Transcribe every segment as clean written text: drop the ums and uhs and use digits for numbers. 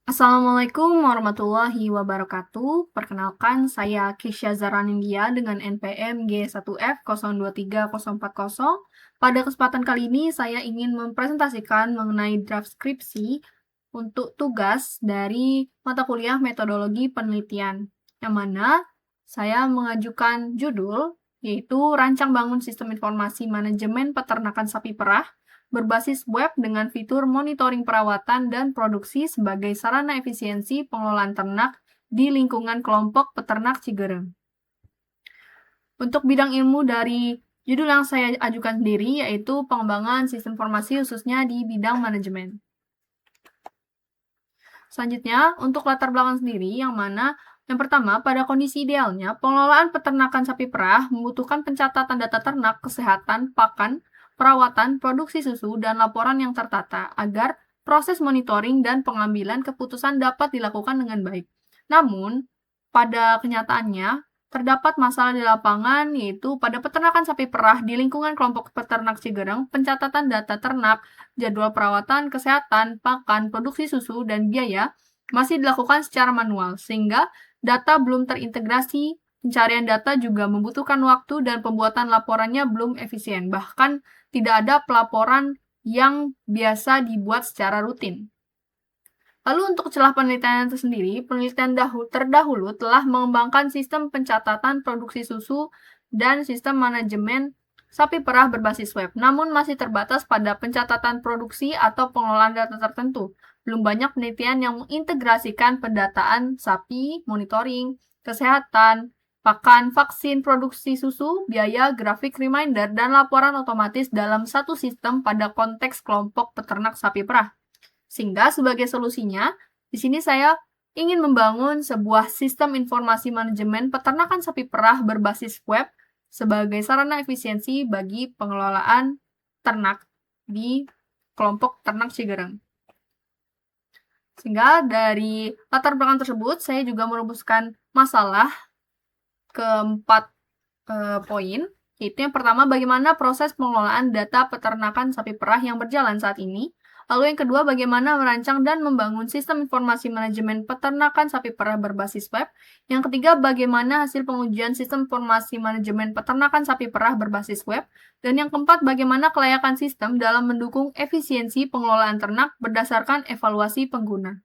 Assalamualaikum warahmatullahi wabarakatuh. Perkenalkan, saya Kisha Zaranindya dengan NPM G1F023040. Pada kesempatan kali ini, saya ingin mempresentasikan mengenai draft skripsi untuk tugas dari mata kuliah metodologi penelitian, yang mana saya mengajukan judul, yaitu Rancang Bangun Sistem Informasi Manajemen Peternakan Sapi Perah berbasis web dengan fitur monitoring perawatan dan produksi sebagai sarana efisiensi pengelolaan ternak di lingkungan kelompok peternak Cigereng. Untuk bidang ilmu dari judul yang saya ajukan sendiri yaitu pengembangan sistem informasi khususnya di bidang manajemen. Selanjutnya, untuk latar belakang sendiri yang mana yang pertama, pada kondisi idealnya, pengelolaan peternakan sapi perah membutuhkan pencatatan data ternak, kesehatan, pakan, perawatan, produksi susu, dan laporan yang tertata agar proses monitoring dan pengambilan keputusan dapat dilakukan dengan baik. Namun, pada kenyataannya, terdapat masalah di lapangan, yaitu pada peternakan sapi perah di lingkungan kelompok peternak Cigereng, pencatatan data ternak, jadwal perawatan, kesehatan, pakan, produksi susu, dan biaya masih dilakukan secara manual, sehingga data belum terintegrasi, pencarian data juga membutuhkan waktu, dan pembuatan laporannya belum efisien. Bahkan, tidak ada pelaporan yang biasa dibuat secara rutin. Lalu untuk celah penelitian itu sendiri, penelitian terdahulu telah mengembangkan sistem pencatatan produksi susu dan sistem manajemen sapi perah berbasis web, namun masih terbatas pada pencatatan produksi atau pengelolaan data tertentu. Belum banyak penelitian yang mengintegrasikan pendataan sapi, monitoring, kesehatan, pakan, vaksin, produksi susu, biaya, grafik reminder, dan laporan otomatis dalam satu sistem pada konteks kelompok peternak sapi perah. Sehingga sebagai solusinya, di sini saya ingin membangun sebuah sistem informasi manajemen peternakan sapi perah berbasis web sebagai sarana efisiensi bagi pengelolaan ternak di kelompok ternak Cigereng. Sehingga dari latar belakang tersebut, saya juga merumuskan masalah keempat poin, yaitu yang pertama, bagaimana proses pengelolaan data peternakan sapi perah yang berjalan saat ini. Lalu yang kedua, bagaimana merancang dan membangun sistem informasi manajemen peternakan sapi perah berbasis web. Yang ketiga, bagaimana hasil pengujian sistem informasi manajemen peternakan sapi perah berbasis web. Dan yang keempat, bagaimana kelayakan sistem dalam mendukung efisiensi pengelolaan ternak berdasarkan evaluasi pengguna.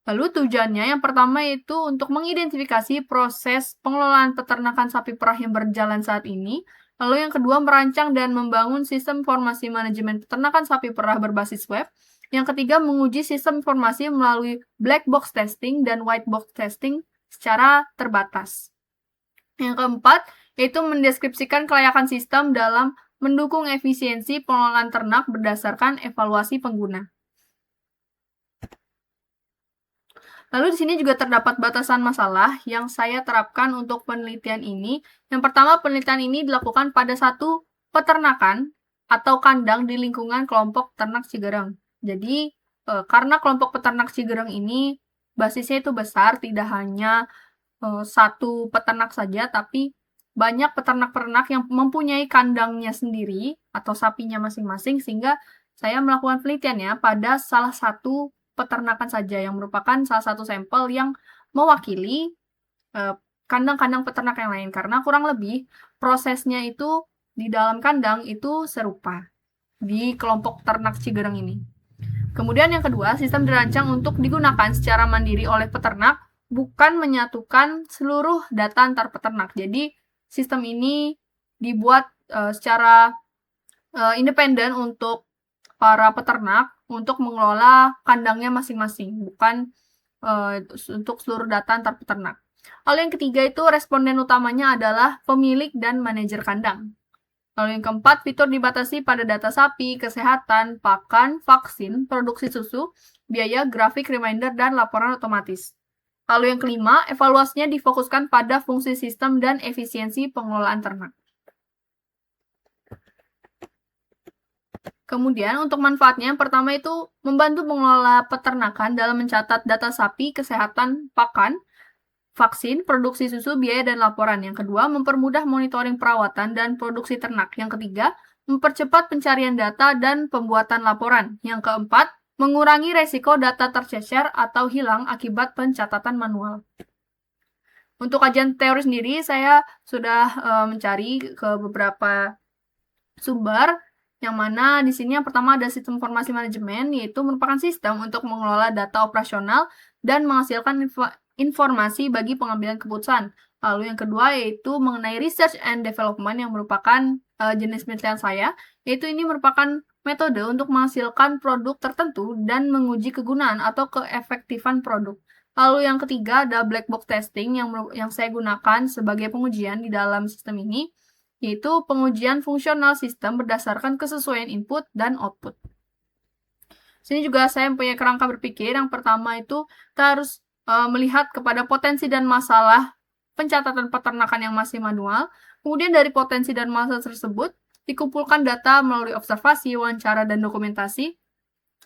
Lalu tujuannya yang pertama yaitu untuk mengidentifikasi proses pengelolaan peternakan sapi perah yang berjalan saat ini. Lalu yang kedua, merancang dan membangun sistem informasi manajemen peternakan sapi perah berbasis web. Yang ketiga, menguji sistem informasi melalui black box testing dan white box testing secara terbatas. Yang keempat, yaitu mendeskripsikan kelayakan sistem dalam mendukung efisiensi pengelolaan ternak berdasarkan evaluasi pengguna. Lalu di sini juga terdapat batasan masalah yang saya terapkan untuk penelitian ini. Yang pertama, penelitian ini dilakukan pada satu peternakan atau kandang di lingkungan kelompok ternak Cigereng. Jadi, karena kelompok peternak Cigereng ini basisnya itu besar, tidak hanya satu peternak saja, tapi banyak peternak-peternak yang mempunyai kandangnya sendiri atau sapinya masing-masing, sehingga saya melakukan penelitiannya pada salah satu peternakan saja yang merupakan salah satu sampel yang mewakili kandang-kandang peternak yang lain, karena kurang lebih prosesnya itu di dalam kandang itu serupa di kelompok ternak Cigereng ini. Kemudian yang kedua, sistem dirancang untuk digunakan secara mandiri oleh peternak, bukan menyatukan seluruh data antar peternak. Jadi sistem ini dibuat secara independen untuk para peternak untuk mengelola kandangnya masing-masing, bukan untuk seluruh data antar peternak. Lalu yang ketiga itu responden utamanya adalah pemilik dan manajer kandang. Lalu yang keempat, fitur dibatasi pada data sapi, kesehatan, pakan, vaksin, produksi susu, biaya, grafik reminder, dan laporan otomatis. Lalu yang kelima, evaluasinya difokuskan pada fungsi sistem dan efisiensi pengelolaan ternak. Kemudian untuk manfaatnya, yang pertama itu membantu pengelola peternakan dalam mencatat data sapi, kesehatan, pakan, vaksin, produksi susu, biaya, dan laporan. Yang kedua, mempermudah monitoring perawatan dan produksi ternak. Yang ketiga, mempercepat pencarian data dan pembuatan laporan. Yang keempat, mengurangi resiko data tercecer atau hilang akibat pencatatan manual. Untuk kajian teori sendiri, saya sudah mencari ke beberapa sumber, yang mana di sini yang pertama ada sistem informasi manajemen, yaitu merupakan sistem untuk mengelola data operasional dan menghasilkan informasi bagi pengambilan keputusan. Lalu yang kedua yaitu mengenai research and development, yang merupakan jenis penelitian saya, yaitu ini merupakan metode untuk menghasilkan produk tertentu dan menguji kegunaan atau keefektifan produk. Lalu yang ketiga ada black box testing yang saya gunakan sebagai pengujian di dalam sistem ini, yaitu pengujian fungsional sistem berdasarkan kesesuaian input dan output. Sini juga saya mempunyai kerangka berpikir. Yang pertama itu kita harus melihat kepada potensi dan masalah pencatatan peternakan yang masih manual. Kemudian dari potensi dan masalah tersebut dikumpulkan data melalui observasi, wawancara, dan dokumentasi.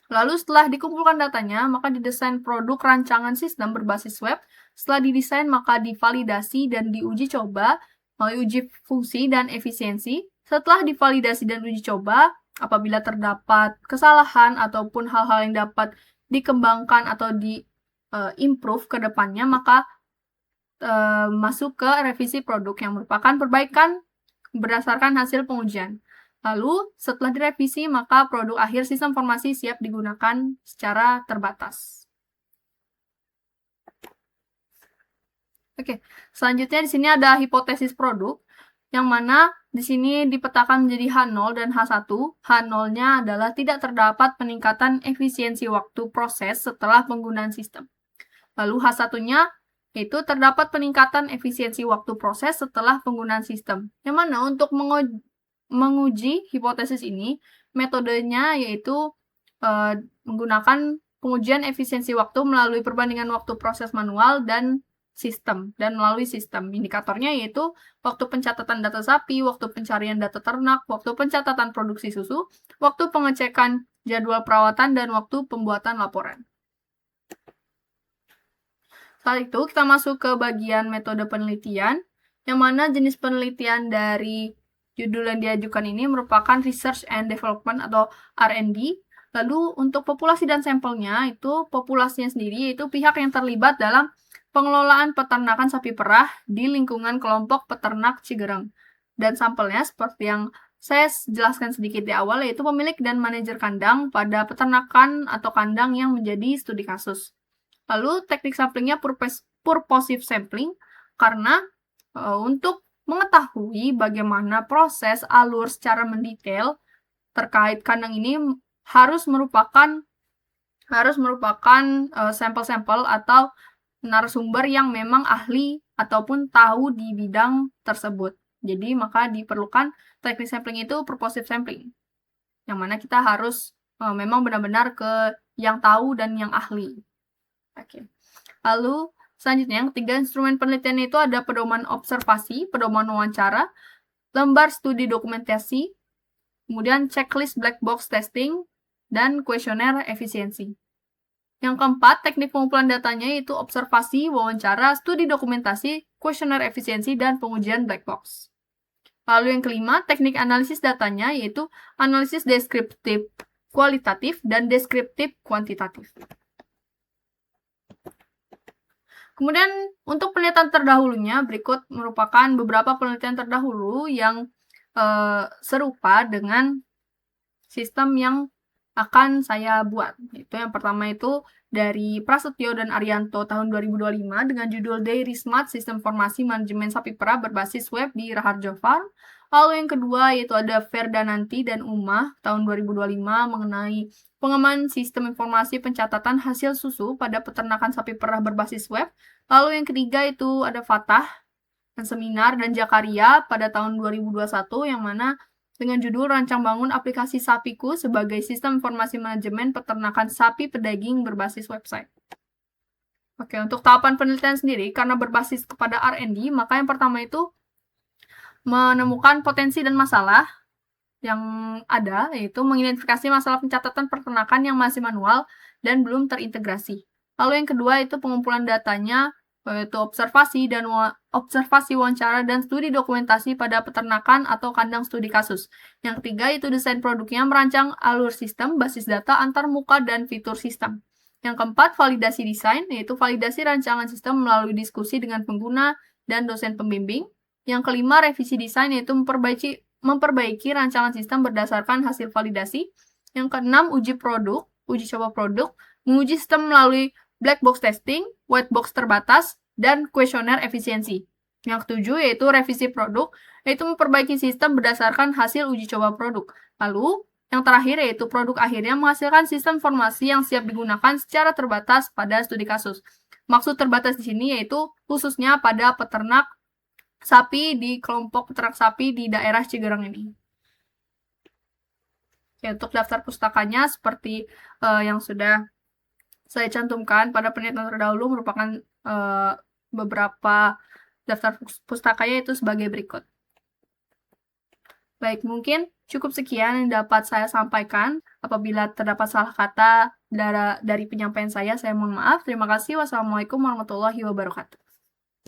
Lalu setelah dikumpulkan datanya, maka didesain produk rancangan sistem berbasis web. Setelah didesain, maka divalidasi dan diuji coba melalui uji fungsi dan efisiensi. Setelah divalidasi dan uji coba, apabila terdapat kesalahan ataupun hal-hal yang dapat dikembangkan atau di-improve ke depannya, maka masuk ke revisi produk yang merupakan perbaikan berdasarkan hasil pengujian. Lalu, setelah direvisi, maka produk akhir sistem informasi siap digunakan secara terbatas. Oke, selanjutnya di sini ada hipotesis produk, yang mana di sini dipetakan menjadi H0 dan H1. H0-nya adalah tidak terdapat peningkatan efisiensi waktu proses setelah penggunaan sistem. Lalu H1-nya yaitu terdapat peningkatan efisiensi waktu proses setelah penggunaan sistem. Yang mana untuk menguji hipotesis ini, metodenya yaitu menggunakan pengujian efisiensi waktu melalui perbandingan waktu proses manual dan melalui sistem. Indikatornya yaitu waktu pencatatan data sapi, waktu pencarian data ternak, waktu pencatatan produksi susu, waktu pengecekan jadwal perawatan, dan waktu pembuatan laporan. Setelah itu, kita masuk ke bagian metode penelitian, yang mana jenis penelitian dari judul yang diajukan ini merupakan Research and Development atau R&D. Lalu, untuk populasi dan sampelnya, itu populasinya sendiri yaitu pihak yang terlibat dalam pengelolaan peternakan sapi perah di lingkungan kelompok peternak Cigereng. Dan sampelnya seperti yang saya jelaskan sedikit di awal, yaitu pemilik dan manajer kandang pada peternakan atau kandang yang menjadi studi kasus. Lalu teknik samplingnya purposive sampling, karena untuk mengetahui bagaimana proses alur secara mendetail terkait kandang ini harus merupakan sampel-sampel atau narasumber yang memang ahli ataupun tahu di bidang tersebut. Jadi maka diperlukan teknik sampling itu purposive sampling, yang mana kita harus memang benar-benar ke yang tahu dan yang ahli. Oke. Lalu selanjutnya yang ketiga instrumen penelitian itu ada pedoman observasi, pedoman wawancara, lembar studi dokumentasi, kemudian checklist black box testing, dan kuesioner efisiensi. Yang keempat, teknik pengumpulan datanya yaitu observasi, wawancara, studi dokumentasi, kuesioner efisiensi, dan pengujian black box. Lalu yang kelima, teknik analisis datanya yaitu analisis deskriptif kualitatif dan deskriptif kuantitatif. Kemudian untuk penelitian terdahulunya, berikut merupakan beberapa penelitian terdahulu yang serupa dengan sistem yang akan saya buat. Itu yang pertama itu dari Prasetyo dan Arianto tahun 2025 dengan judul Dairy Smart Sistem Informasi Manajemen Sapi Perah berbasis web di Raharjo Farm. Lalu yang kedua yaitu ada Verdananti dan Umah tahun 2025 mengenai pengembangan sistem informasi pencatatan hasil susu pada peternakan sapi perah berbasis web. Lalu yang ketiga itu ada Fatah dan Seminar dan Jakaria pada tahun 2021 yang mana dengan judul Rancang Bangun Aplikasi Sapiku sebagai Sistem Informasi Manajemen Peternakan Sapi Pedaging berbasis website. Oke, untuk tahapan penelitian sendiri, karena berbasis kepada R&D, maka yang pertama itu menemukan potensi dan masalah yang ada, yaitu mengidentifikasi masalah pencatatan peternakan yang masih manual dan belum terintegrasi. Lalu yang kedua itu pengumpulan datanya yaitu observasi wawancara dan studi dokumentasi pada peternakan atau kandang studi kasus. Yang ketiga itu desain produknya, merancang alur sistem, basis data, antarmuka, dan fitur sistem. Yang keempat, validasi desain, yaitu validasi rancangan sistem melalui diskusi dengan pengguna dan dosen pembimbing. Yang kelima, revisi desain, yaitu memperbaiki rancangan sistem berdasarkan hasil validasi. Yang keenam, uji coba produk, menguji sistem melalui black box testing, white box terbatas, dan kuesioner efisiensi. Yang ketujuh yaitu revisi produk, yaitu memperbaiki sistem berdasarkan hasil uji coba produk. Lalu, yang terakhir yaitu produk akhirnya menghasilkan sistem informasi yang siap digunakan secara terbatas pada studi kasus. Maksud terbatas di sini yaitu khususnya pada peternak sapi di kelompok peternak sapi di daerah Cigerang ini. Ya, untuk daftar pustakanya seperti yang sudah saya cantumkan pada penelitian terdahulu merupakan beberapa daftar pustakanya itu sebagai berikut. Baik, mungkin cukup sekian yang dapat saya sampaikan. Apabila terdapat salah kata dari penyampaian saya mohon maaf. Terima kasih. Wassalamualaikum warahmatullahi wabarakatuh.